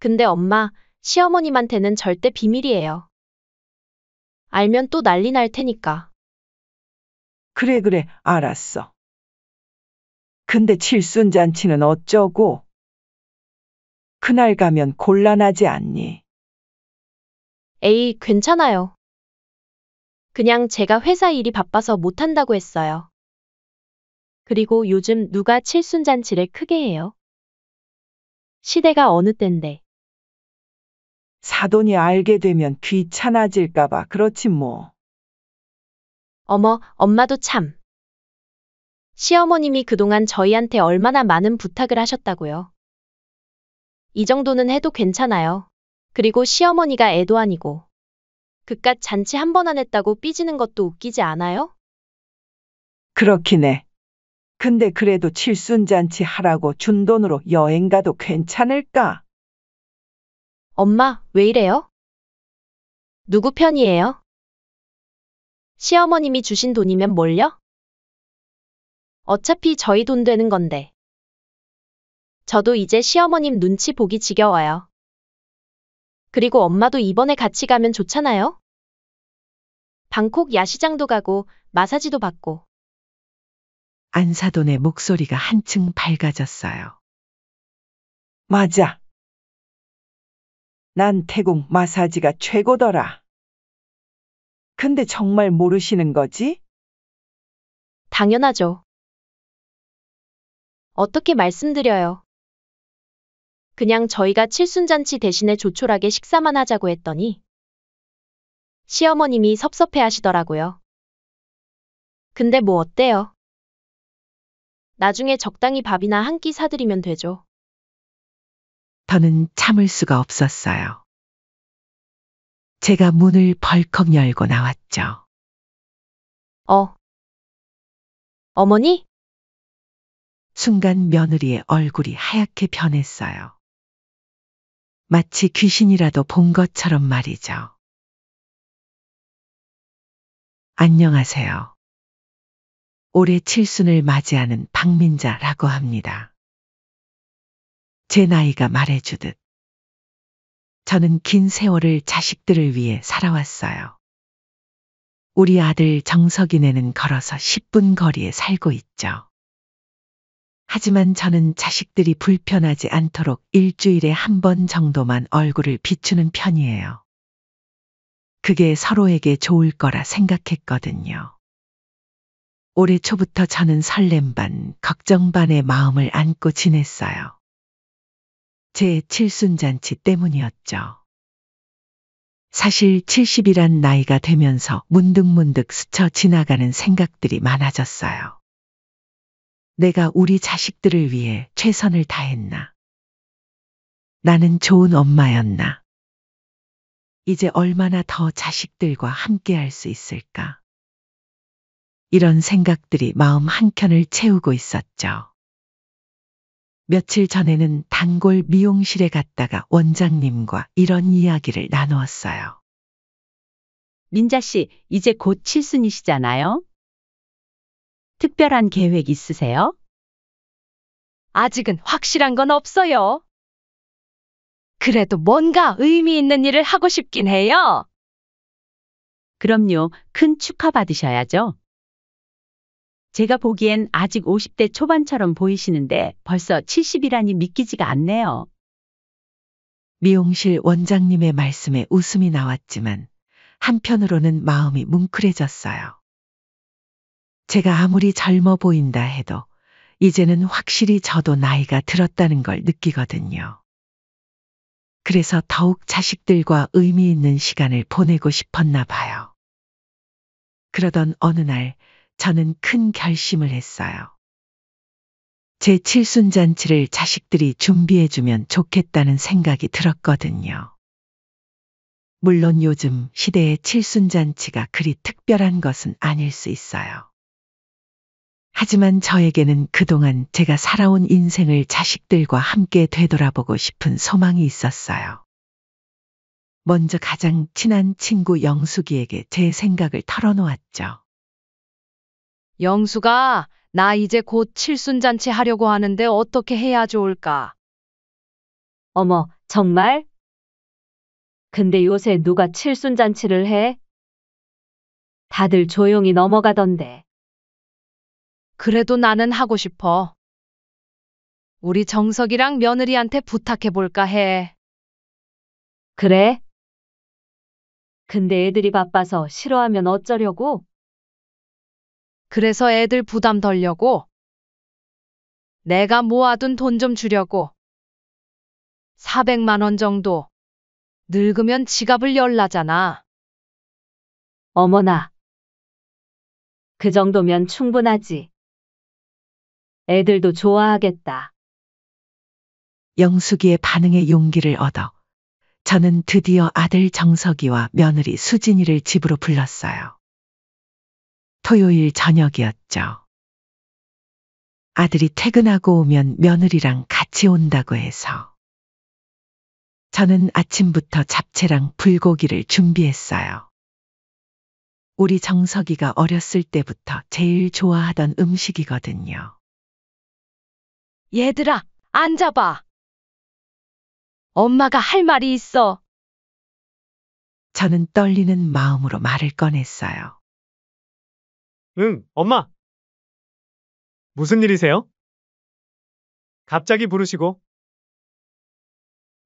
근데 엄마, 시어머님한테는 절대 비밀이에요. 알면 또 난리 날 테니까. 그래, 알았어. 근데 칠순잔치는 어쩌고? 그날 가면 곤란하지 않니? 에이, 괜찮아요. 그냥 제가 회사 일이 바빠서 못한다고 했어요. 그리고 요즘 누가 칠순잔치를 크게 해요? 시대가 어느 땐데. 사돈이 알게 되면 귀찮아질까봐 그렇지 뭐. 어머, 엄마도 참. 시어머님이 그동안 저희한테 얼마나 많은 부탁을 하셨다고요. 이 정도는 해도 괜찮아요. 그리고 시어머니가 애도 아니고. 그깟 잔치 한 번 안 했다고 삐지는 것도 웃기지 않아요? 그렇긴 해. 근데 그래도 칠순잔치 하라고 준 돈으로 여행 가도 괜찮을까? 엄마, 왜 이래요? 누구 편이에요? 시어머님이 주신 돈이면 뭘요? 어차피 저희 돈 되는 건데. 저도 이제 시어머님 눈치 보기 지겨워요. 그리고 엄마도 이번에 같이 가면 좋잖아요? 방콕 야시장도 가고 마사지도 받고. 안사돈의 목소리가 한층 밝아졌어요. 맞아. 난 태국 마사지가 최고더라. 근데 정말 모르시는 거지? 당연하죠. 어떻게 말씀드려요? 그냥 저희가 칠순잔치 대신에 조촐하게 식사만 하자고 했더니 시어머님이 섭섭해 하시더라고요. 근데 뭐 어때요? 나중에 적당히 밥이나 한 끼 사드리면 되죠. 저는 참을 수가 없었어요. 제가 문을 벌컥 열고 나왔죠. 어머니? 순간 며느리의 얼굴이 하얗게 변했어요. 마치 귀신이라도 본 것처럼 말이죠. 안녕하세요. 올해 칠순을 맞이하는 박민자라고 합니다. 제 나이가 말해주듯 저는 긴 세월을 자식들을 위해 살아왔어요. 우리 아들 정석이네는 걸어서 10분 거리에 살고 있죠. 하지만 저는 자식들이 불편하지 않도록 일주일에 한 번 정도만 얼굴을 비추는 편이에요. 그게 서로에게 좋을 거라 생각했거든요. 올해 초부터 저는 설렘 반, 걱정 반의 마음을 안고 지냈어요. 제 칠순잔치 때문이었죠. 사실 70이란 나이가 되면서 문득문득 스쳐 지나가는 생각들이 많아졌어요. 내가 우리 자식들을 위해 최선을 다했나? 나는 좋은 엄마였나? 이제 얼마나 더 자식들과 함께 할 수 있을까? 이런 생각들이 마음 한켠을 채우고 있었죠. 며칠 전에는 단골 미용실에 갔다가 원장님과 이런 이야기를 나누었어요. 민자 씨, 이제 곧 칠순이시잖아요? 특별한 계획 있으세요? 아직은 확실한 건 없어요. 그래도 뭔가 의미 있는 일을 하고 싶긴 해요. 그럼요, 큰 축하 받으셔야죠. 제가 보기엔 아직 50대 초반처럼 보이시는데 벌써 70이라니 믿기지가 않네요. 미용실 원장님의 말씀에 웃음이 나왔지만 한편으로는 마음이 뭉클해졌어요. 제가 아무리 젊어 보인다 해도 이제는 확실히 저도 나이가 들었다는 걸 느끼거든요. 그래서 더욱 자식들과 의미 있는 시간을 보내고 싶었나 봐요. 그러던 어느 날 저는 큰 결심을 했어요. 제 칠순잔치를 자식들이 준비해주면 좋겠다는 생각이 들었거든요. 물론 요즘 시대의 칠순잔치가 그리 특별한 것은 아닐 수 있어요. 하지만 저에게는 그동안 제가 살아온 인생을 자식들과 함께 되돌아보고 싶은 소망이 있었어요. 먼저 가장 친한 친구 영숙이에게 제 생각을 털어놓았죠. 영수가 나 이제 곧 칠순잔치 하려고 하는데 어떻게 해야 좋을까? 어머, 정말? 근데 요새 누가 칠순잔치를 해? 다들 조용히 넘어가던데. 그래도 나는 하고 싶어. 우리 정석이랑 며느리한테 부탁해 볼까 해. 그래? 근데 애들이 바빠서 싫어하면 어쩌려고? 그래서 애들 부담 덜려고. 내가 모아둔 돈 좀 주려고. 400만 원 정도. 늙으면 지갑을 열라잖아. 어머나. 그 정도면 충분하지. 애들도 좋아하겠다. 영숙이의 반응에 용기를 얻어 저는 드디어 아들 정석이와 며느리 수진이를 집으로 불렀어요. 토요일 저녁이었죠. 아들이 퇴근하고 오면 며느리랑 같이 온다고 해서 저는 아침부터 잡채랑 불고기를 준비했어요. 우리 정석이가 어렸을 때부터 제일 좋아하던 음식이거든요. 얘들아, 앉아봐. 엄마가 할 말이 있어. 저는 떨리는 마음으로 말을 꺼냈어요. 응, 엄마. 무슨 일이세요? 갑자기 부르시고.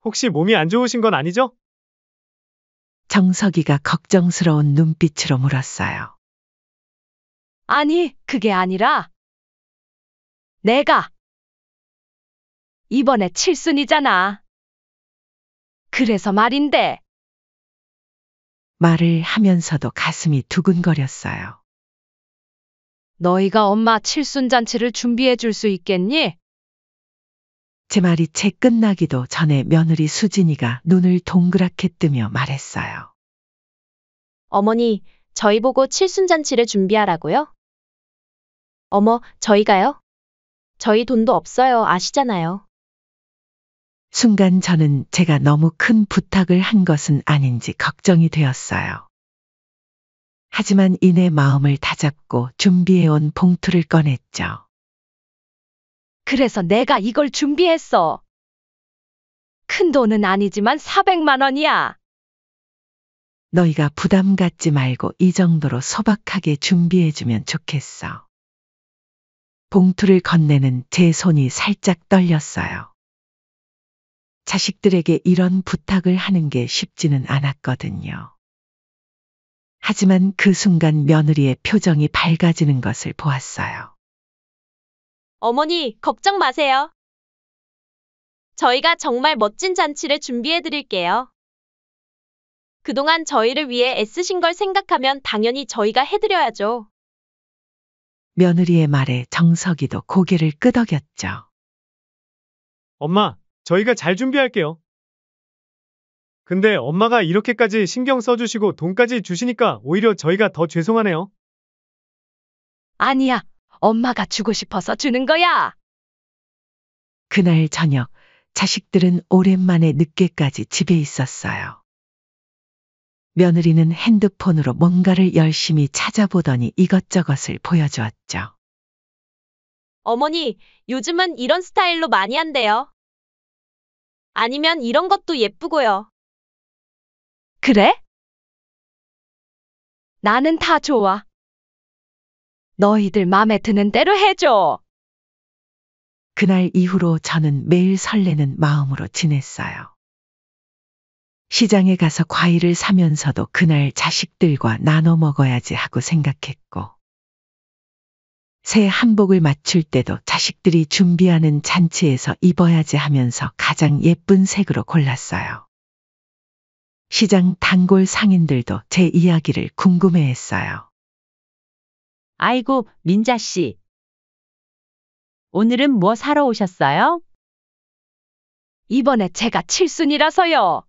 혹시 몸이 안 좋으신 건 아니죠? 정석이가 걱정스러운 눈빛으로 물었어요. 아니, 그게 아니라 내가 이번에 칠순이잖아. 그래서 말인데. 말을 하면서도 가슴이 두근거렸어요. 너희가 엄마 칠순잔치를 준비해 줄 수 있겠니? 제 말이 채 끝나기도 전에 며느리 수진이가 눈을 동그랗게 뜨며 말했어요. 어머니, 저희 보고 칠순잔치를 준비하라고요? 어머, 저희가요? 저희 돈도 없어요, 아시잖아요. 순간 저는 제가 너무 큰 부탁을 한 것은 아닌지 걱정이 되었어요. 하지만 이내 마음을 다잡고 준비해온 봉투를 꺼냈죠. 그래서 내가 이걸 준비했어. 큰 돈은 아니지만 400만 원이야. 너희가 부담 갖지 말고 이 정도로 소박하게 준비해주면 좋겠어. 봉투를 건네는 제 손이 살짝 떨렸어요. 자식들에게 이런 부탁을 하는 게 쉽지는 않았거든요. 하지만 그 순간 며느리의 표정이 밝아지는 것을 보았어요. 어머니, 걱정 마세요. 저희가 정말 멋진 잔치를 준비해 드릴게요. 그동안 저희를 위해 애쓰신 걸 생각하면 당연히 저희가 해드려야죠. 며느리의 말에 정석이도 고개를 끄덕였죠. 엄마, 저희가 잘 준비할게요. 근데 엄마가 이렇게까지 신경 써주시고 돈까지 주시니까 오히려 저희가 더 죄송하네요. 아니야, 엄마가 주고 싶어서 주는 거야. 그날 저녁 자식들은 오랜만에 늦게까지 집에 있었어요. 며느리는 핸드폰으로 뭔가를 열심히 찾아보더니 이것저것을 보여주었죠. 어머니, 요즘은 이런 스타일로 많이 한대요. 아니면 이런 것도 예쁘고요. 그래? 나는 다 좋아. 너희들 맘에 드는 대로 해줘. 그날 이후로 저는 매일 설레는 마음으로 지냈어요. 시장에 가서 과일을 사면서도 그날 자식들과 나눠 먹어야지 하고 생각했고, 새 한복을 맞출 때도 자식들이 준비하는 잔치에서 입어야지 하면서 가장 예쁜 색으로 골랐어요. 시장 단골 상인들도 제 이야기를 궁금해했어요. 아이고, 민자 씨. 오늘은 뭐 사러 오셨어요? 이번에 제가 칠순이라서요.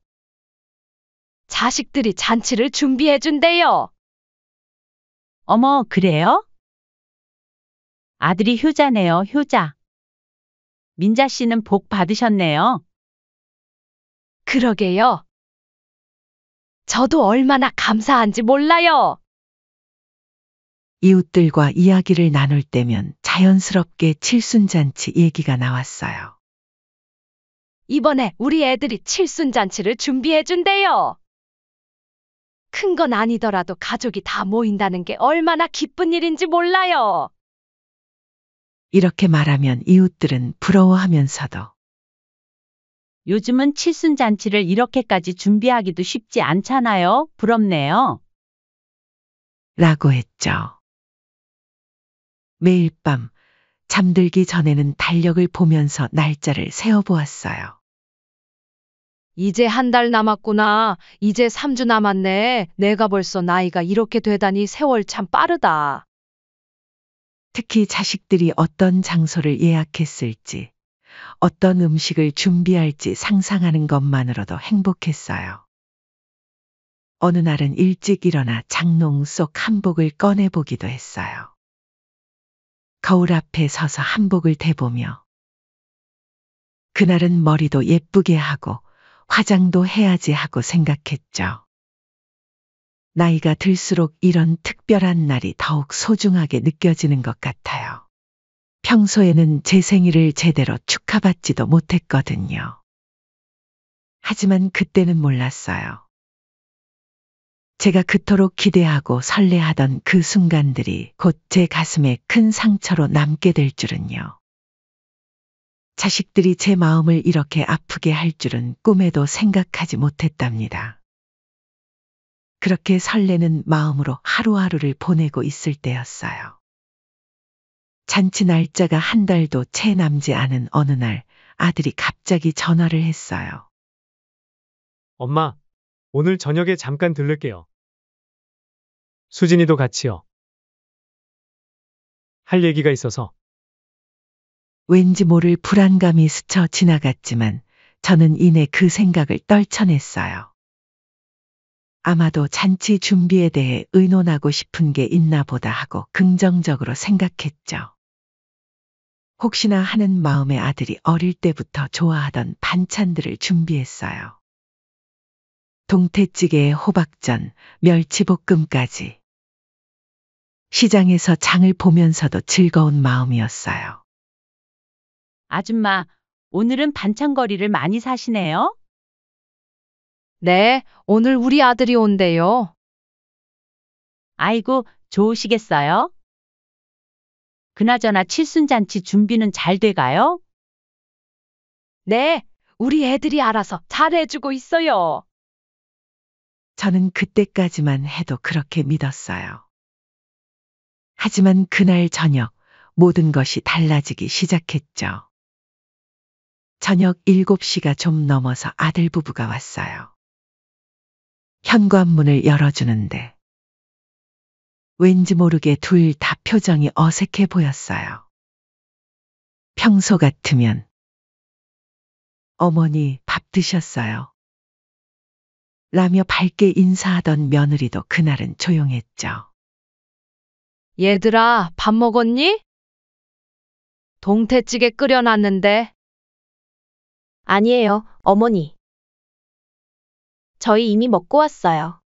자식들이 잔치를 준비해 준대요. 어머, 그래요? 아들이 효자네요, 효자. 민자 씨는 복 받으셨네요. 그러게요. 저도 얼마나 감사한지 몰라요. 이웃들과 이야기를 나눌 때면 자연스럽게 칠순잔치 얘기가 나왔어요. 이번에 우리 애들이 칠순잔치를 준비해준대요. 큰 건 아니더라도 가족이 다 모인다는 게 얼마나 기쁜 일인지 몰라요. 이렇게 말하면 이웃들은 부러워하면서도 요즘은 칠순잔치를 이렇게까지 준비하기도 쉽지 않잖아요. 부럽네요. 라고 했죠. 매일 밤 잠들기 전에는 달력을 보면서 날짜를 세어보았어요. 이제 한 달 남았구나. 이제 3주 남았네. 내가 벌써 나이가 이렇게 되다니 세월 참 빠르다. 특히 자식들이 어떤 장소를 예약했을지, 어떤 음식을 준비할지 상상하는 것만으로도 행복했어요. 어느 날은 일찍 일어나 장롱 속 한복을 꺼내보기도 했어요. 거울 앞에 서서 한복을 대보며 그날은 머리도 예쁘게 하고 화장도 해야지 하고 생각했죠. 나이가 들수록 이런 특별한 날이 더욱 소중하게 느껴지는 것 같아요. 평소에는 제 생일을 제대로 축하받지도 못했거든요. 하지만 그때는 몰랐어요. 제가 그토록 기대하고 설레하던 그 순간들이 곧 제 가슴에 큰 상처로 남게 될 줄은요. 자식들이 제 마음을 이렇게 아프게 할 줄은 꿈에도 생각하지 못했답니다. 그렇게 설레는 마음으로 하루하루를 보내고 있을 때였어요. 잔치 날짜가 한 달도 채 남지 않은 어느 날 아들이 갑자기 전화를 했어요. 엄마, 오늘 저녁에 잠깐 들를게요. 수진이도 같이요. 할 얘기가 있어서. 왠지 모를 불안감이 스쳐 지나갔지만 저는 이내 그 생각을 떨쳐냈어요. 아마도 잔치 준비에 대해 의논하고 싶은 게 있나 보다 하고 긍정적으로 생각했죠. 혹시나 하는 마음에 아들이 어릴 때부터 좋아하던 반찬들을 준비했어요. 동태찌개에 호박전, 멸치볶음까지. 시장에서 장을 보면서도 즐거운 마음이었어요. 아줌마, 오늘은 반찬거리를 많이 사시네요. 네, 오늘 우리 아들이 온대요. 아이고, 좋으시겠어요? 그나저나 칠순잔치 준비는 잘 돼가요? 네, 우리 애들이 알아서 잘해주고 있어요. 저는 그때까지만 해도 그렇게 믿었어요. 하지만 그날 저녁 모든 것이 달라지기 시작했죠. 저녁 7시가 좀 넘어서 아들 부부가 왔어요. 현관문을 열어주는데 왠지 모르게 둘 다 표정이 어색해 보였어요. 평소 같으면 어머니 밥 드셨어요? 라며 밝게 인사하던 며느리도 그날은 조용했죠. 얘들아, 밥 먹었니? 동태찌개 끓여놨는데. 아니에요, 어머니. 저희 이미 먹고 왔어요.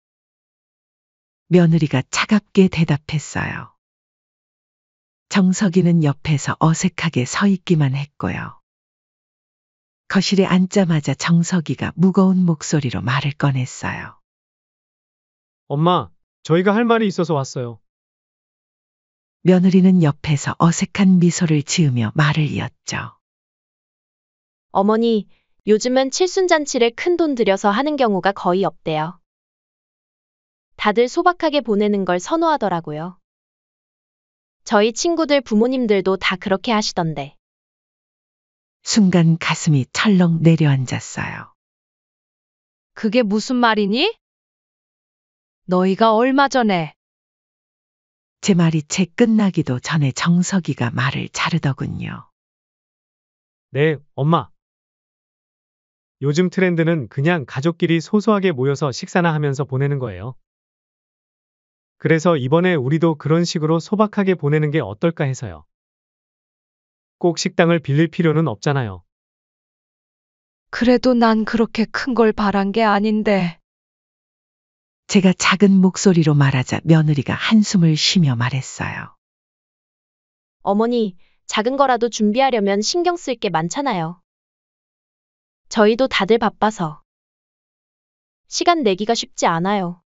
며느리가 차갑게 대답했어요. 정석이는 옆에서 어색하게 서 있기만 했고요. 거실에 앉자마자 정석이가 무거운 목소리로 말을 꺼냈어요. 엄마, 저희가 할 말이 있어서 왔어요. 며느리는 옆에서 어색한 미소를 지으며 말을 이었죠. 어머니, 요즘은 칠순잔치를 큰 돈 들여서 하는 경우가 거의 없대요. 다들 소박하게 보내는 걸 선호하더라고요. 저희 친구들 부모님들도 다 그렇게 하시던데. 순간 가슴이 철렁 내려앉았어요. 그게 무슨 말이니? 너희가 얼마 전에 제 말이 채 끝나기도 전에 정석이가 말을 자르더군요. 네, 엄마. 요즘 트렌드는 그냥 가족끼리 소소하게 모여서 식사나 하면서 보내는 거예요. 그래서 이번에 우리도 그런 식으로 소박하게 보내는 게 어떨까 해서요. 꼭 식당을 빌릴 필요는 없잖아요. 그래도 난 그렇게 큰 걸 바란 게 아닌데. 제가 작은 목소리로 말하자 며느리가 한숨을 쉬며 말했어요. 어머니, 작은 거라도 준비하려면 신경 쓸 게 많잖아요. 저희도 다들 바빠서 시간 내기가 쉽지 않아요.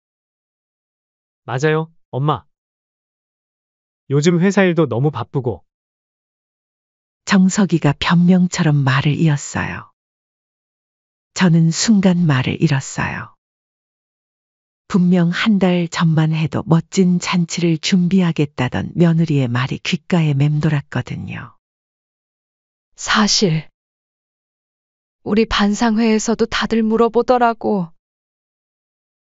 맞아요, 엄마. 요즘 회사 일도 너무 바쁘고. 정석이가 변명처럼 말을 이었어요. 저는 순간 말을 잃었어요. 분명 한 달 전만 해도 멋진 잔치를 준비하겠다던 며느리의 말이 귓가에 맴돌았거든요. 사실 우리 반상회에서도 다들 물어보더라고.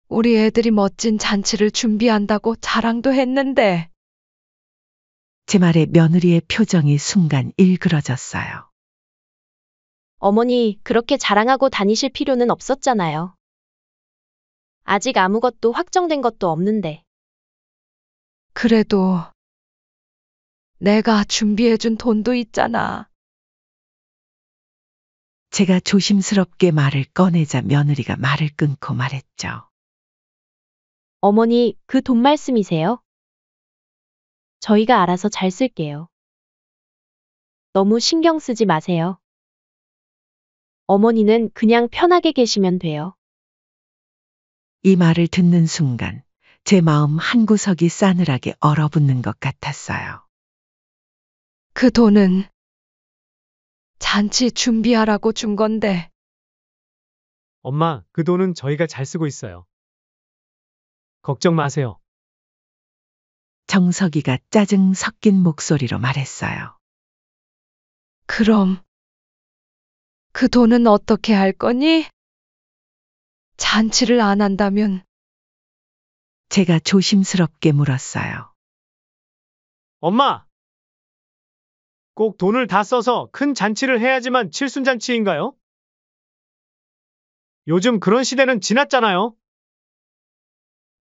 우리 애들이 멋진 잔치를 준비한다고 자랑도 했는데 제 말에 며느리의 표정이 순간 일그러졌어요. 어머니, 그렇게 자랑하고 다니실 필요는 없었잖아요. 아직 아무것도 확정된 것도 없는데. 그래도 내가 준비해준 돈도 있잖아. 제가 조심스럽게 말을 꺼내자 며느리가 말을 끊고 말했죠. 어머니, 그 돈 말씀이세요? 저희가 알아서 잘 쓸게요. 너무 신경 쓰지 마세요. 어머니는 그냥 편하게 계시면 돼요. 이 말을 듣는 순간 제 마음 한구석이 싸늘하게 얼어붙는 것 같았어요. 그 돈은 잔치 준비하라고 준 건데 엄마, 그 돈은 저희가 잘 쓰고 있어요. 걱정 마세요. 정석이가 짜증 섞인 목소리로 말했어요. 그럼 그 돈은 어떻게 할 거니? 잔치를 안 한다면 제가 조심스럽게 물었어요. 엄마! 꼭 돈을 다 써서 큰 잔치를 해야지만 칠순잔치인가요? 요즘 그런 시대는 지났잖아요.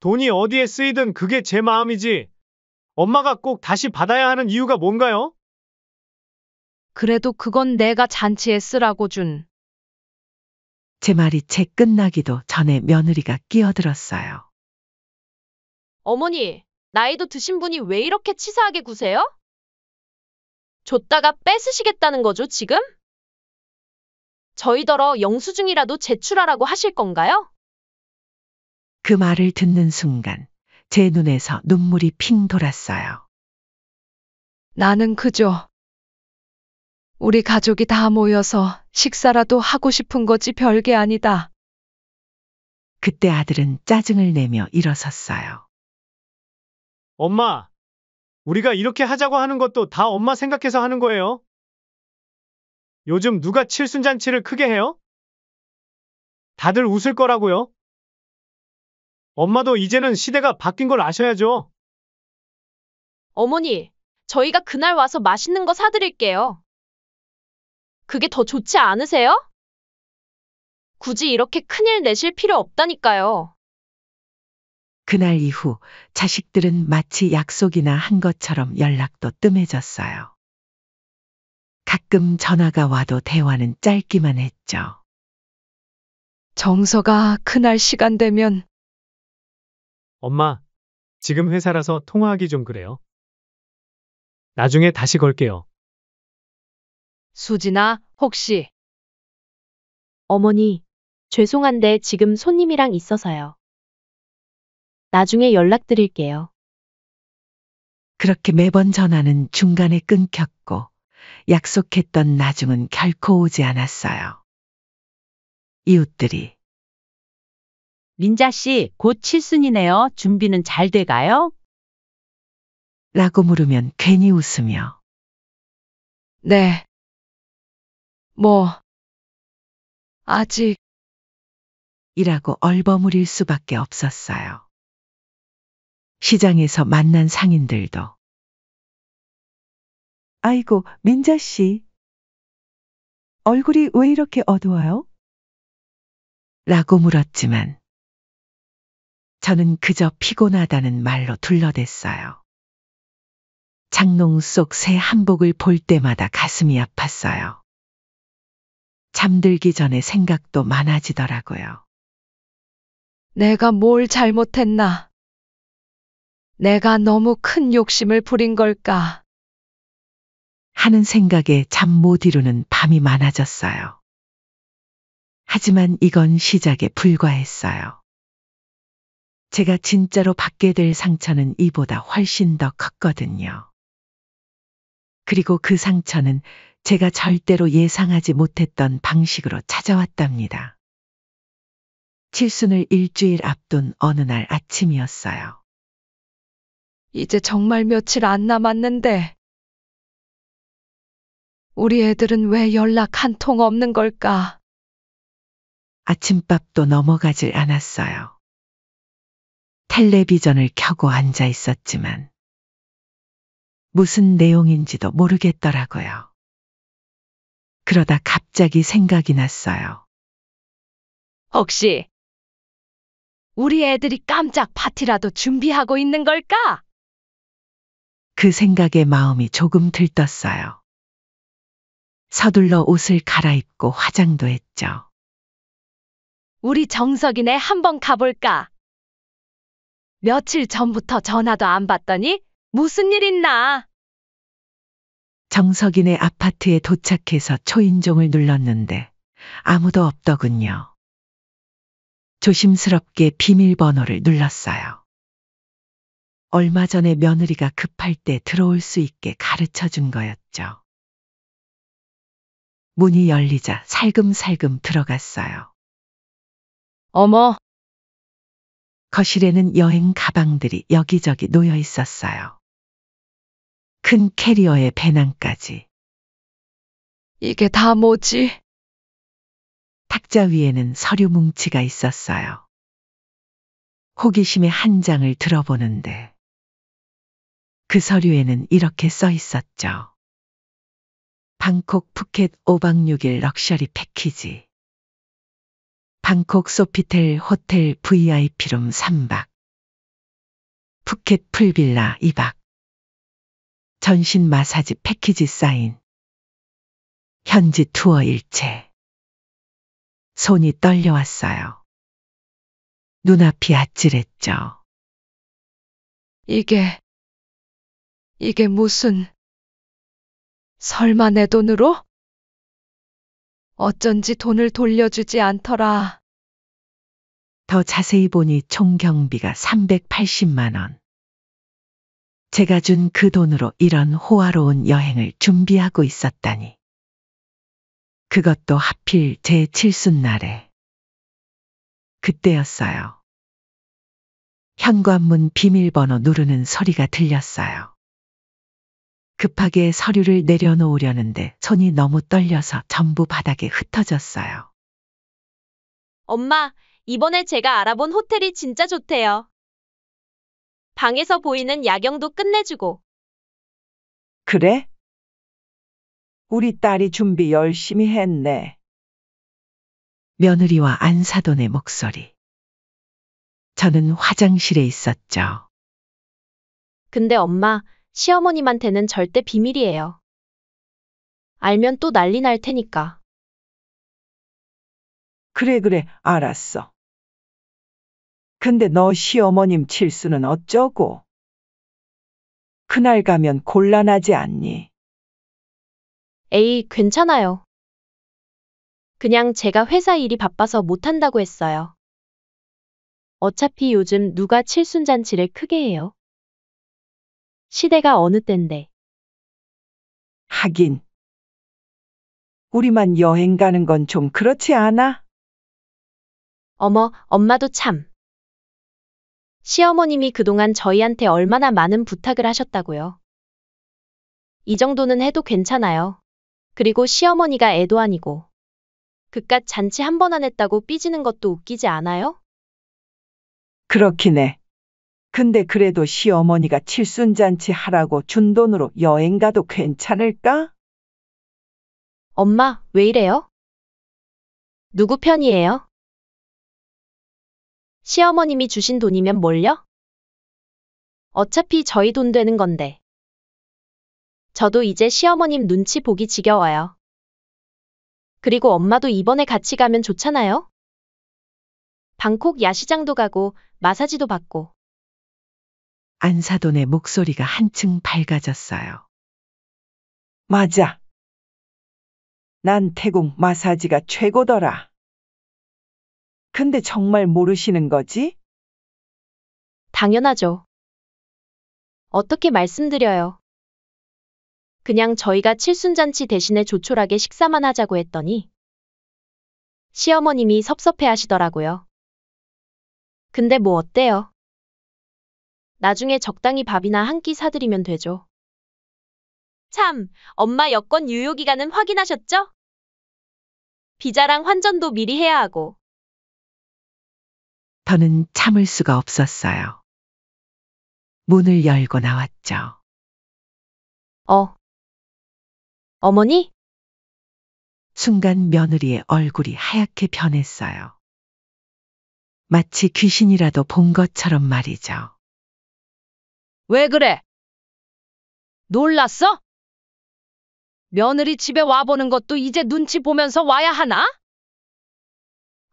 돈이 어디에 쓰이든 그게 제 마음이지. 엄마가 꼭 다시 받아야 하는 이유가 뭔가요? 그래도 그건 내가 잔치에 쓰라고 준. 제 말이 채 끝나기도 전에 며느리가 끼어들었어요. 어머니, 나이도 드신 분이 왜 이렇게 치사하게 구세요? 줬다가 뺏으시겠다는 거죠, 지금? 저희더러 영수증이라도 제출하라고 하실 건가요? 그 말을 듣는 순간 제 눈에서 눈물이 핑 돌았어요. 나는 그저 우리 가족이 다 모여서 식사라도 하고 싶은 거지 별게 아니다. 그때 아들은 짜증을 내며 일어섰어요. 엄마, 우리가 이렇게 하자고 하는 것도 다 엄마 생각해서 하는 거예요. 요즘 누가 칠순잔치를 크게 해요? 다들 웃을 거라고요. 엄마도 이제는 시대가 바뀐 걸 아셔야죠. 어머니, 저희가 그날 와서 맛있는 거 사드릴게요. 그게 더 좋지 않으세요? 굳이 이렇게 큰일 내실 필요 없다니까요. 그날 이후 자식들은 마치 약속이나 한 것처럼 연락도 뜸해졌어요. 가끔 전화가 와도 대화는 짧기만 했죠. 정서가 그날 시간 되면 엄마, 지금 회사라서 통화하기 좀 그래요. 나중에 다시 걸게요. 수진아, 혹시 어머니, 죄송한데 지금 손님이랑 있어서요. 나중에 연락드릴게요. 그렇게 매번 전화는 중간에 끊겼고 약속했던 나중은 결코 오지 않았어요. 이웃들이 민자 씨, 곧 칠순이네요. 준비는 잘 돼가요? 라고 물으면 괜히 웃으며 네. 아직 이라고 얼버무릴 수밖에 없었어요. 시장에서 만난 상인들도 아이고, 민자 씨. 얼굴이 왜 이렇게 어두워요? 라고 물었지만 저는 그저 피곤하다는 말로 둘러댔어요. 장롱 속 새 한복을 볼 때마다 가슴이 아팠어요. 잠들기 전에 생각도 많아지더라고요. 내가 뭘 잘못했나? 내가 너무 큰 욕심을 부린 걸까? 하는 생각에 잠 못 이루는 밤이 많아졌어요. 하지만 이건 시작에 불과했어요. 제가 진짜로 받게 될 상처는 이보다 훨씬 더 컸거든요. 그리고 그 상처는 제가 절대로 예상하지 못했던 방식으로 찾아왔답니다. 칠순을 일주일 앞둔 어느 날 아침이었어요. 이제 정말 며칠 안 남았는데. 우리 애들은 왜 연락 한 통 없는 걸까? 아침밥도 넘어가질 않았어요. 텔레비전을 켜고 앉아 있었지만 무슨 내용인지도 모르겠더라고요. 그러다 갑자기 생각이 났어요. 혹시 우리 애들이 깜짝 파티라도 준비하고 있는 걸까? 그 생각에 마음이 조금 들떴어요. 서둘러 옷을 갈아입고 화장도 했죠. 우리 정석이네 한번 가볼까? 며칠 전부터 전화도 안 받더니 무슨 일 있나? 정석이네 아파트에 도착해서 초인종을 눌렀는데 아무도 없더군요. 조심스럽게 비밀번호를 눌렀어요. 얼마 전에 며느리가 급할 때 들어올 수 있게 가르쳐 준 거였죠. 문이 열리자 살금살금 들어갔어요. 어머, 거실에는 여행 가방들이 여기저기 놓여 있었어요. 큰 캐리어에 배낭까지. 이게 다 뭐지? 탁자 위에는 서류 뭉치가 있었어요. 호기심에 한 장을 들어보는데 그 서류에는 이렇게 써 있었죠. 방콕 푸켓 5박 6일 럭셔리 패키지. 방콕 소피텔 호텔 VIP룸 3박. 푸켓 풀빌라 2박. 전신 마사지 패키지 사인. 현지 투어 일체. 손이 떨려왔어요. 눈앞이 아찔했죠. 이게 무슨... 설마 내 돈으로? 어쩐지 돈을 돌려주지 않더라. 더 자세히 보니 총 경비가 380만 원. 제가 준 그 돈으로 이런 호화로운 여행을 준비하고 있었다니. 그것도 하필 제 칠순날에. 그때였어요. 현관문 비밀번호 누르는 소리가 들렸어요. 급하게 서류를 내려놓으려는데 손이 너무 떨려서 전부 바닥에 흩어졌어요. 엄마, 이번에 제가 알아본 호텔이 진짜 좋대요. 방에서 보이는 야경도 끝내주고. 그래? 우리 딸이 준비 열심히 했네. 며느리와 안사돈의 목소리. 저는 화장실에 있었죠. 근데 엄마, 시어머님한테는 절대 비밀이에요. 알면 또 난리 날 테니까. 그래, 알았어. 근데 너 시어머님 칠수는 어쩌고? 그날 가면 곤란하지 않니? 에이, 괜찮아요. 그냥 제가 회사 일이 바빠서 못한다고 했어요. 어차피 요즘 누가 칠순잔치를 크게 해요? 시대가 어느 땐데. 하긴. 우리만 여행 가는 건 좀 그렇지 않아? 어머, 엄마도 참. 시어머님이 그동안 저희한테 얼마나 많은 부탁을 하셨다고요. 이 정도는 해도 괜찮아요. 그리고 시어머니가 애도 아니고. 그깟 잔치 한 번 안 했다고 삐지는 것도 웃기지 않아요? 그렇긴 해. 근데 그래도 시어머니가 칠순잔치 하라고 준 돈으로 여행 가도 괜찮을까? 엄마, 왜 이래요? 누구 편이에요? 시어머님이 주신 돈이면 뭘요? 어차피 저희 돈 되는 건데. 저도 이제 시어머님 눈치 보기 지겨워요. 그리고 엄마도 이번에 같이 가면 좋잖아요? 방콕 야시장도 가고 마사지도 받고. 안사돈의 목소리가 한층 밝아졌어요. 맞아. 난 태국 마사지가 최고더라. 근데 정말 모르시는 거지? 당연하죠. 어떻게 말씀드려요. 그냥 저희가 칠순잔치 대신에 조촐하게 식사만 하자고 했더니 시어머님이 섭섭해 하시더라고요. 근데 뭐 어때요? 나중에 적당히 밥이나 한 끼 사드리면 되죠. 참, 엄마 여권 유효기간은 확인하셨죠? 비자랑 환전도 미리 해야 하고. 저는 참을 수가 없었어요. 문을 열고 나왔죠. 어머니? 순간 며느리의 얼굴이 하얗게 변했어요. 마치 귀신이라도 본 것처럼 말이죠. 왜 그래? 놀랐어? 며느리 집에 와보는 것도 이제 눈치 보면서 와야 하나?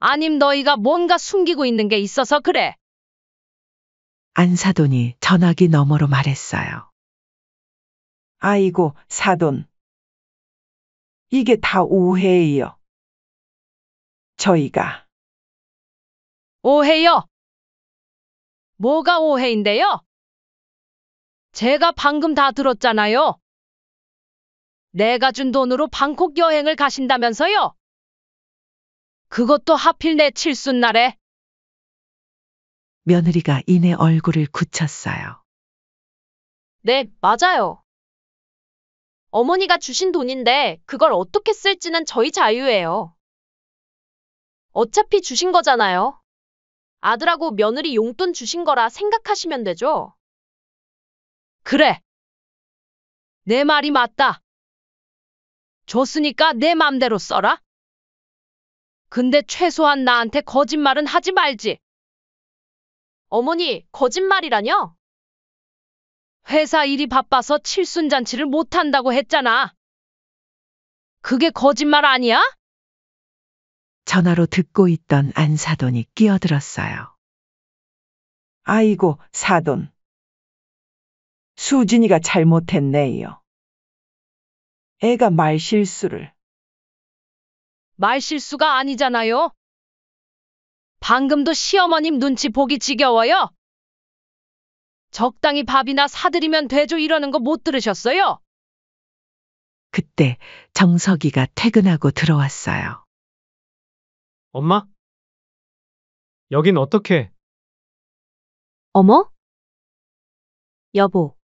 아님 너희가 뭔가 숨기고 있는 게 있어서 그래. 안사돈이 전화기 너머로 말했어요. 아이고, 사돈. 이게 다 오해예요. 저희가 오해요? 뭐가 오해인데요? 제가 방금 다 들었잖아요. 내가 준 돈으로 방콕 여행을 가신다면서요? 그것도 하필 내 칠순날에. 며느리가 이내 얼굴을 굳혔어요. 네, 맞아요. 어머니가 주신 돈인데 그걸 어떻게 쓸지는 저희 자유예요. 어차피 주신 거잖아요. 아들하고 며느리 용돈 주신 거라 생각하시면 되죠. 그래. 내 말이 맞다. 줬으니까 내 맘대로 써라. 근데 최소한 나한테 거짓말은 하지 말지. 어머니, 거짓말이라뇨? 회사 일이 바빠서 칠순잔치를 못한다고 했잖아. 그게 거짓말 아니야? 전화로 듣고 있던 안사돈이 끼어들었어요. 아이고, 사돈. 수진이가 잘못했네요. 애가 말실수를. 말실수가 아니잖아요. 방금도 시어머님 눈치 보기 지겨워요. 적당히 밥이나 사드리면 되죠 이러는 거 못 들으셨어요? 그때 정석이가 퇴근하고 들어왔어요. 엄마? 여긴 어떻게? 어머? 여보,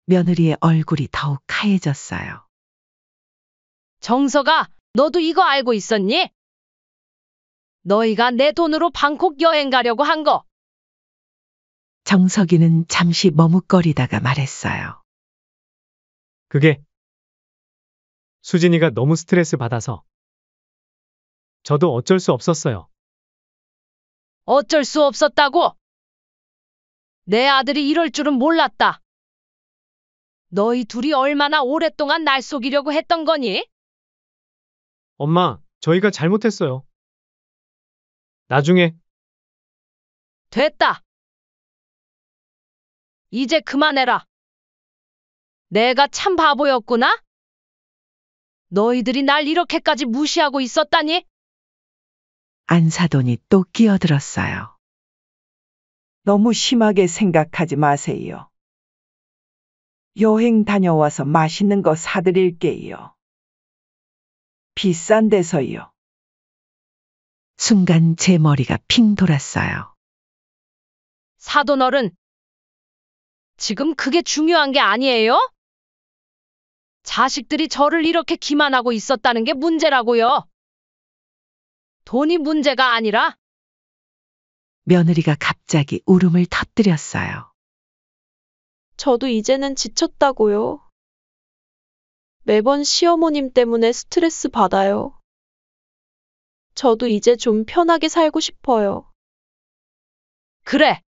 며느리의 얼굴이 더욱 하얘졌어요. 정서가, 너도 이거 알고 있었니? 너희가 내 돈으로 방콕 여행 가려고 한 거. 정석이는 잠시 머뭇거리다가 말했어요. 그게 수진이가 너무 스트레스 받아서 저도 어쩔 수 없었어요. 어쩔 수 없었다고? 내 아들이 이럴 줄은 몰랐다. 너희 둘이 얼마나 오랫동안 날 속이려고 했던 거니? 엄마, 저희가 잘못했어요. 나중에 됐다. 이제 그만해라. 내가 참 바보였구나? 너희들이 날 이렇게까지 무시하고 있었다니? 안사돈이 또 끼어들었어요. 너무 심하게 생각하지 마세요. 여행 다녀와서 맛있는 거 사드릴게요. 비싼 데서요. 순간 제 머리가 핑 돌았어요. 사돈 어른. 지금 그게 중요한 게 아니에요? 자식들이 저를 이렇게 기만하고 있었다는 게 문제라고요. 돈이 문제가 아니라 며느리가 갑자기 울음을 터뜨렸어요. 저도 이제는 지쳤다고요. 매번 시어머님 때문에 스트레스 받아요. 저도 이제 좀 편하게 살고 싶어요. 그래.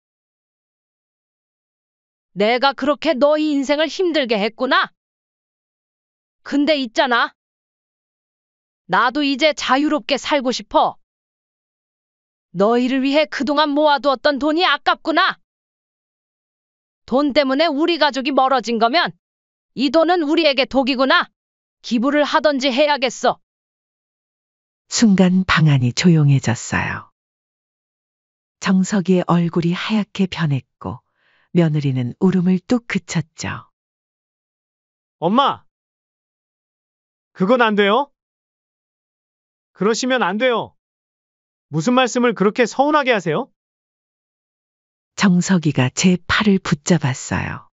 내가 그렇게 너희 인생을 힘들게 했구나. 근데 있잖아. 나도 이제 자유롭게 살고 싶어. 너희를 위해 그동안 모아두었던 돈이 아깝구나. 돈 때문에 우리 가족이 멀어진 거면 이 돈은 우리에게 독이구나. 기부를 하던지 해야겠어. 순간 방 안이 조용해졌어요. 정석이의 얼굴이 하얗게 변했고 며느리는 울음을 뚝 그쳤죠. 엄마! 그건 안 돼요? 그러시면 안 돼요. 무슨 말씀을 그렇게 서운하게 하세요? 정석이가 제 팔을 붙잡았어요.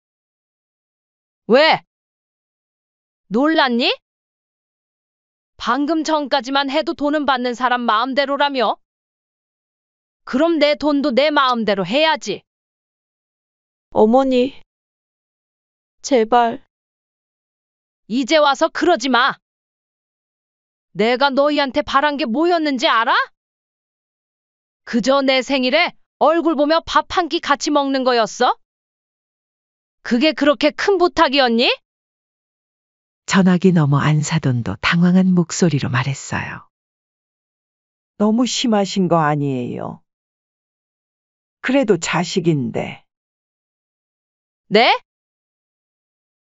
왜? 놀랐니? 방금 전까지만 해도 돈은 받는 사람 마음대로라며? 그럼 내 돈도 내 마음대로 해야지. 어머니, 제발. 이제 와서 그러지 마. 내가 너희한테 바란 게 뭐였는지 알아? 그저 내 생일에 얼굴 보며 밥 한 끼 같이 먹는 거였어? 그게 그렇게 큰 부탁이었니? 전화기 너머 안사돈도 당황한 목소리로 말했어요. 너무 심하신 거 아니에요. 그래도 자식인데. 네?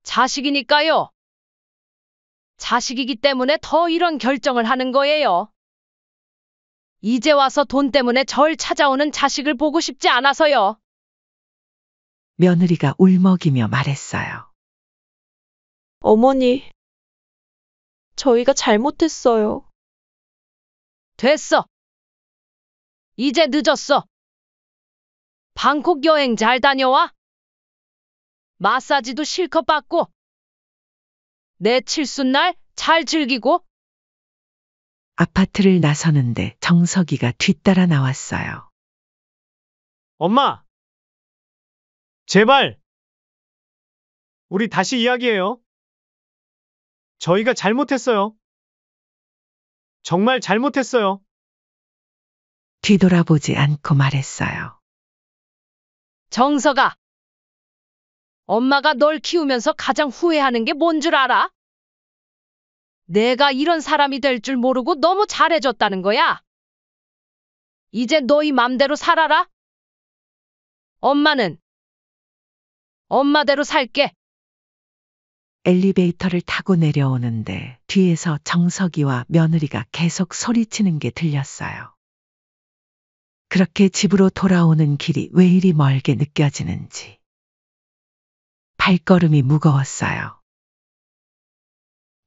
자식이니까요. 자식이기 때문에 더 이런 결정을 하는 거예요. 이제 와서 돈 때문에 절 찾아오는 자식을 보고 싶지 않아서요. 며느리가 울먹이며 말했어요. 어머니, 저희가 잘못했어요. 됐어. 이제 늦었어. 방콕 여행 잘 다녀와. 마사지도 실컷 받고. 내 칠순날 잘 즐기고. 아파트를 나서는데 정석이가 뒤따라 나왔어요. 엄마! 제발! 우리 다시 이야기해요. 저희가 잘못했어요. 정말 잘못했어요. 뒤돌아보지 않고 말했어요. 정서가. 엄마가 널 키우면서 가장 후회하는 게 뭔 줄 알아? 내가 이런 사람이 될 줄 모르고 너무 잘해줬다는 거야. 이제 너희 맘대로 살아라. 엄마는 엄마대로 살게. 엘리베이터를 타고 내려오는데 뒤에서 정석이와 며느리가 계속 소리치는 게 들렸어요. 그렇게 집으로 돌아오는 길이 왜 이리 멀게 느껴지는지. 발걸음이 무거웠어요.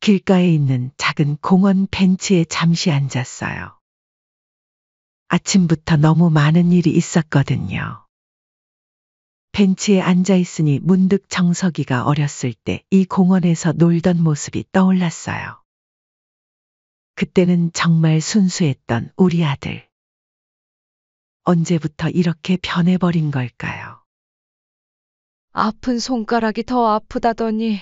길가에 있는 작은 공원 벤치에 잠시 앉았어요. 아침부터 너무 많은 일이 있었거든요. 벤치에 앉아 있으니 문득 정석이가 어렸을 때 이 공원에서 놀던 모습이 떠올랐어요. 그때는 정말 순수했던 우리 아들. 언제부터 이렇게 변해버린 걸까요? 아픈 손가락이 더 아프다더니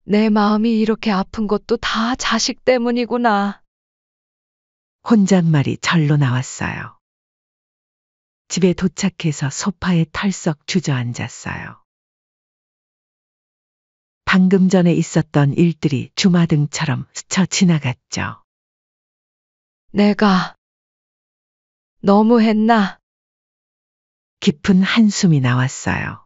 내 마음이 이렇게 아픈 것도 다 자식 때문이구나. 혼잣말이 절로 나왔어요. 집에 도착해서 소파에 털썩 주저앉았어요. 방금 전에 있었던 일들이 주마등처럼 스쳐 지나갔죠. 내가 너무했나? 깊은 한숨이 나왔어요.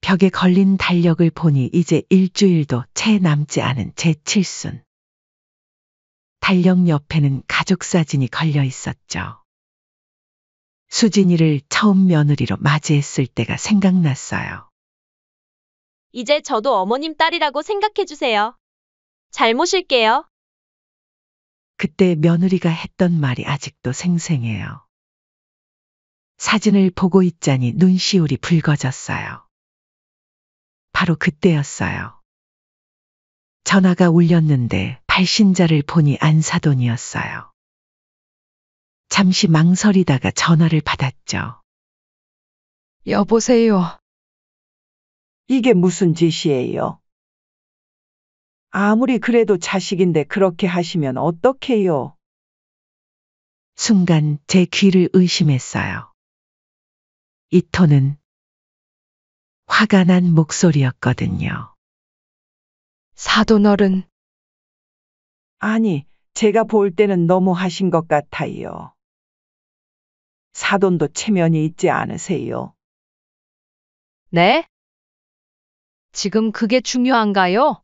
벽에 걸린 달력을 보니 이제 일주일도 채 남지 않은 제 칠순. 달력 옆에는 가족 사진이 걸려 있었죠. 수진이를 처음 며느리로 맞이했을 때가 생각났어요. 이제 저도 어머님 딸이라고 생각해주세요. 잘 모실게요. 그때 며느리가 했던 말이 아직도 생생해요. 사진을 보고 있자니 눈시울이 붉어졌어요. 바로 그때였어요. 전화가 울렸는데 발신자를 보니 안사돈이었어요. 잠시 망설이다가 전화를 받았죠. 여보세요. 이게 무슨 짓이에요? 아무리 그래도 자식인데 그렇게 하시면 어떡해요? 순간 제 귀를 의심했어요. 이 톤은 화가 난 목소리였거든요. 사돈어른, 아니, 제가 볼 때는 너무 하신 것 같아요. 사돈도 체면이 있지 않으세요? 네? 지금 그게 중요한가요?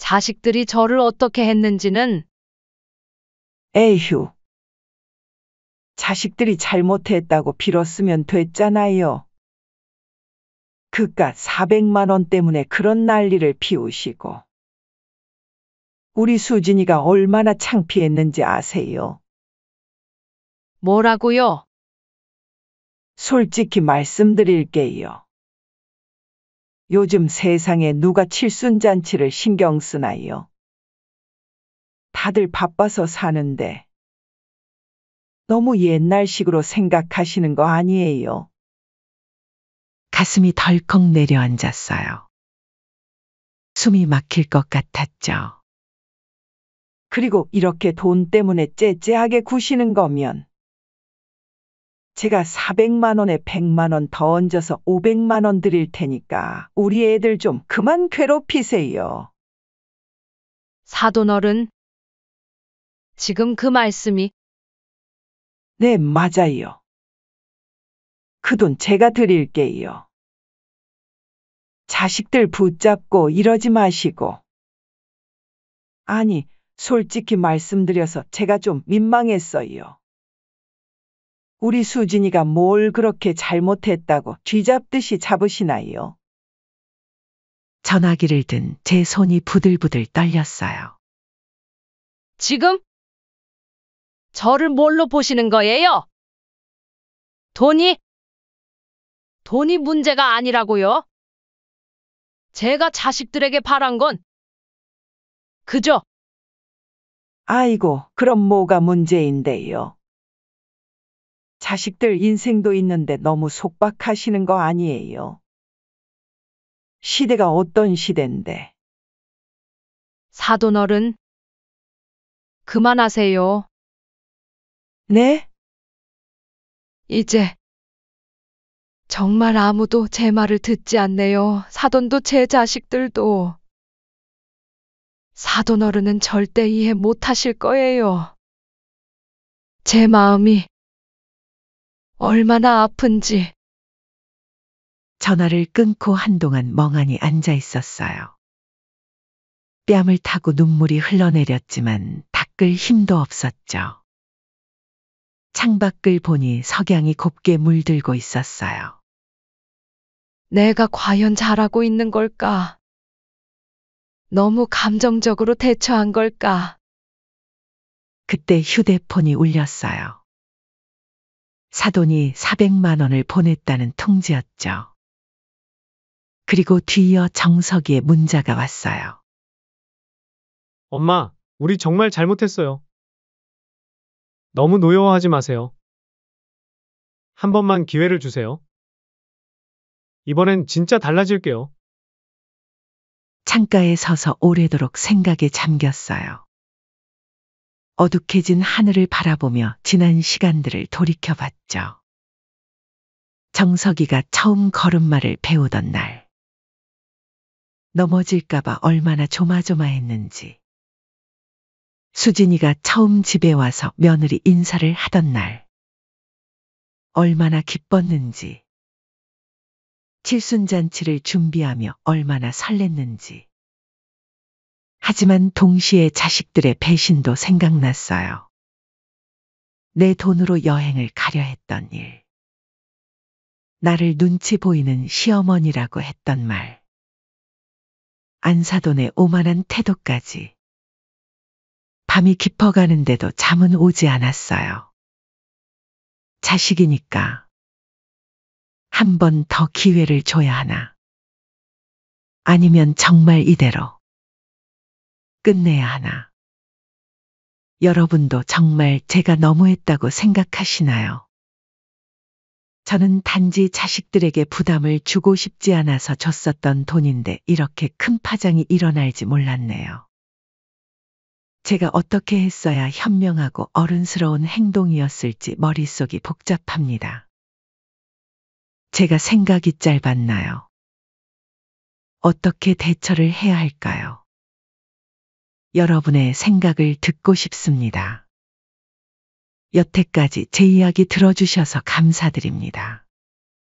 자식들이 저를 어떻게 했는지는 에휴. 자식들이 잘못했다고 빌었으면 됐잖아요. 그깟 400만 원 때문에 그런 난리를 피우시고. 우리 수진이가 얼마나 창피했는지 아세요? 뭐라고요? 솔직히 말씀드릴게요. 요즘 세상에 누가 칠순잔치를 신경 쓰나요? 다들 바빠서 사는데 너무 옛날식으로 생각하시는 거 아니에요? 가슴이 덜컥 내려앉았어요. 숨이 막힐 것 같았죠. 그리고 이렇게 돈 때문에 째째하게 구시는 거면 제가 400만 원에 100만 원 더 얹어서 500만 원 드릴 테니까 우리 애들 좀 그만 괴롭히세요. 사돈어른. 지금 그 말씀이 네, 맞아요. 그 돈 제가 드릴게요. 자식들 붙잡고 이러지 마시고. 아니, 솔직히 말씀드려서 제가 좀 민망했어요. 우리 수진이가 뭘 그렇게 잘못했다고 쥐잡듯이 잡으시나요? 전화기를 든 제 손이 부들부들 떨렸어요. 지금 저를 뭘로 보시는 거예요? 돈이 문제가 아니라고요? 제가 자식들에게 바란 건 그저 아이고, 그럼 뭐가 문제인데요? 자식들 인생도 있는데 너무 속박하시는 거 아니에요? 시대가 어떤 시대인데. 사돈어른. 그만하세요. 네? 이제 정말 아무도 제 말을 듣지 않네요. 사돈도 제 자식들도. 사돈어른은 절대 이해 못하실 거예요. 제 마음이 얼마나 아픈지. 전화를 끊고 한동안 멍하니 앉아 있었어요. 뺨을 타고 눈물이 흘러내렸지만 닦을 힘도 없었죠. 창밖을 보니 석양이 곱게 물들고 있었어요. 내가 과연 잘하고 있는 걸까? 너무 감정적으로 대처한 걸까? 그때 휴대폰이 울렸어요. 사돈이 400만 원을 보냈다는 통지였죠. 그리고 뒤이어 정석이의 문자가 왔어요. 엄마, 우리 정말 잘못했어요. 너무 노여워하지 마세요. 한 번만 기회를 주세요. 이번엔 진짜 달라질게요. 창가에 서서 오래도록 생각에 잠겼어요. 어둑해진 하늘을 바라보며 지난 시간들을 돌이켜봤죠. 정석이가 처음 걸음마를 배우던 날. 넘어질까봐 얼마나 조마조마했는지. 수진이가 처음 집에 와서 며느리 인사를 하던 날. 얼마나 기뻤는지. 칠순잔치를 준비하며 얼마나 설렜는지. 하지만 동시에 자식들의 배신도 생각났어요. 내 돈으로 여행을 가려 했던 일. 나를 눈치 보이는 시어머니라고 했던 말. 안사돈의 오만한 태도까지. 밤이 깊어가는데도 잠은 오지 않았어요. 자식이니까. 한 번 더 기회를 줘야 하나. 아니면 정말 이대로 끝내야 하나. 여러분도 정말 제가 너무했다고 생각하시나요? 저는 단지 자식들에게 부담을 주고 싶지 않아서 줬었던 돈인데 이렇게 큰 파장이 일어날지 몰랐네요. 제가 어떻게 했어야 현명하고 어른스러운 행동이었을지 머릿속이 복잡합니다. 제가 생각이 짧았나요? 어떻게 대처를 해야 할까요? 여러분의 생각을 듣고 싶습니다. 여태까지 제 이야기 들어주셔서 감사드립니다.